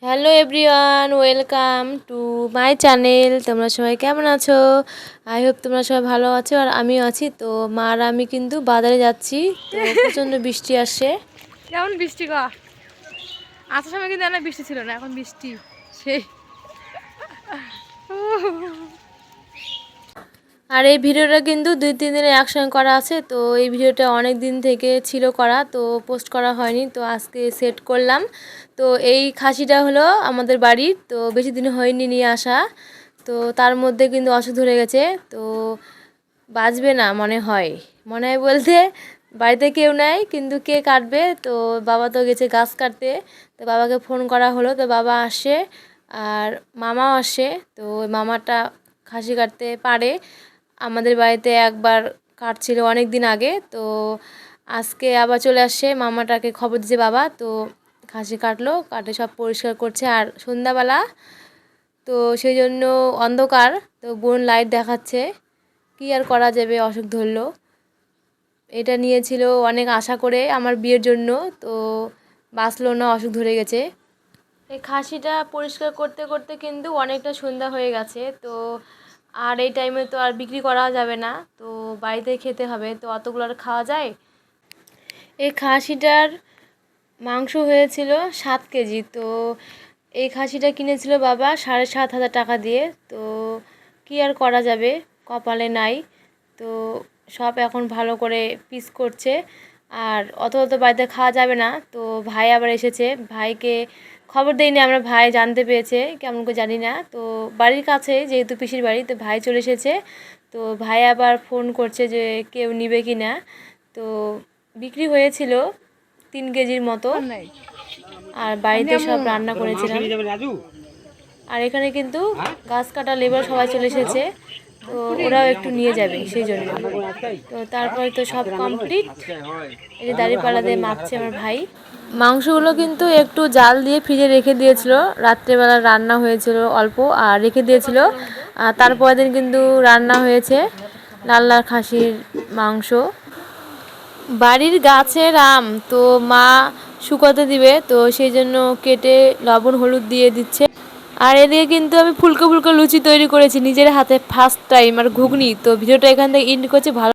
Hello everyone, welcome to my channel. তোমরা সবাই কেমন আছো? আই হোপ তোমরা সবাই ভালো আছো আর আমিও আছি। তো মা আর আমি কিন্তু বাজারে যাচ্ছি। তো প্রচণ্ড বৃষ্টি আসছে। কেমন বৃষ্টি গো? আসার সময় কিন্তু না বৃষ্টি ছিল না, এখন বৃষ্টি সেই। আর এই ভিডিওটা কিন্তু 2-3 দিনের একসঙ্গে করা আছে। তো এই ভিডিওটা অনেক দিন থেকে ছিল করা, তো পোস্ট করা হয়নি। তো আজকে সেট করলাম। তো এই খাসিটা হলো আমাদের বাড়ির, তো বেশি দিন হয়নি নিয়ে আসা। তো তার মধ্যে কিন্তু অসুখ ধরে গেছে। তো বাঁচবে না মনে হয় বলতে বাড়িতে কেউ নাই, কিন্তু কে কাটবে? তো বাবা তো গেছে গাছ কাটতে। তো বাবাকে ফোন করা হলো, তো বাবা আসে আর মামাও আসে। তো ওই মামাটা খাসি কাটতে পারে। আমাদের বাড়িতে একবার কাটছিল অনেক দিন আগে। তো আজকে আবার চলে আসছে, মামাটাকে খবর দিয়েছে বাবা। তো খাসি কাটলো, কাটে সব পরিষ্কার করছে। আর সন্ধ্যাবেলা তো সেই জন্য অন্ধকার, তো বোন লাইট দেখাচ্ছে। কি আর করা যাবে, অসুখ ধরলো। এটা নিয়েছিল অনেক আশা করে আমার বিয়ের জন্য, তো বাঁচলো না, অসুখ ধরে গেছে। এই খাসিটা পরিষ্কার করতে করতে কিন্তু অনেকটা সন্ধ্যা হয়ে গেছে। তো আর এই টাইমে তো আর বিক্রি করা যাবে না, তো বাড়িতে খেতে হবে। তো অতগুলো আর খাওয়া যায়? এই খাসিটার মাংস হয়েছিল 7 কেজি। তো এই খাসিটা কিনেছিল বাবা 7,500 টাকা দিয়ে। তো কি আর করা যাবে, কপালে নাই। তো সব এখন ভালো করে পিস করছে। আর অত বাড়িতে খাওয়া যাবে না। তো ভাই আবার এসেছে, ভাইকে খবর দেয়নি আমরা, ভাই জানতে পেরেছে কেমন করে জানি না। তো বাড়ির কাছে যেহেতু পিসির বাড়ি, তো ভাই চলে এসেছে। তো ভাই আবার ফোন করছে যে কেউ নিবে কি না। তো বিক্রি হয়েছিল 3 কেজির মতো। আর বাড়িতে সব রান্না করেছিলাম। আর এখানে কিন্তু গাছ কাটা লেবার সবাই চলে এসেছে। তো ওরাও একটু নিয়ে যাবে সেই জন্য। তো তারপরে তো সব কমপ্লিট। এই যে দাঁড়িপাল্লা দিয়ে মাখছে আমার ভাই। মাংসগুলো কিন্তু একটু জাল দিয়ে ফ্রিজে রেখে দিয়েছিল, রাত্রেবেলা রান্না হয়েছিল অল্প আর রেখে দিয়েছিল। আর তারপরের দিন কিন্তু রান্না হয়েছে লাল লাল খাসির মাংস। বাড়ির গাছের আম তো মা শুকাতে দিবে, তো সেই জন্য কেটে লবণ হলুদ দিয়ে দিচ্ছে। আর এদিকে কিন্তু আমি ফুলকো ফুলকো লুচি তৈরি করেছি নিজের হাতে, ফার্স্ট টাইম। আর ঘুগনি। তো ভিডিওটা এখান থেকে এন্ড করছি। ভালো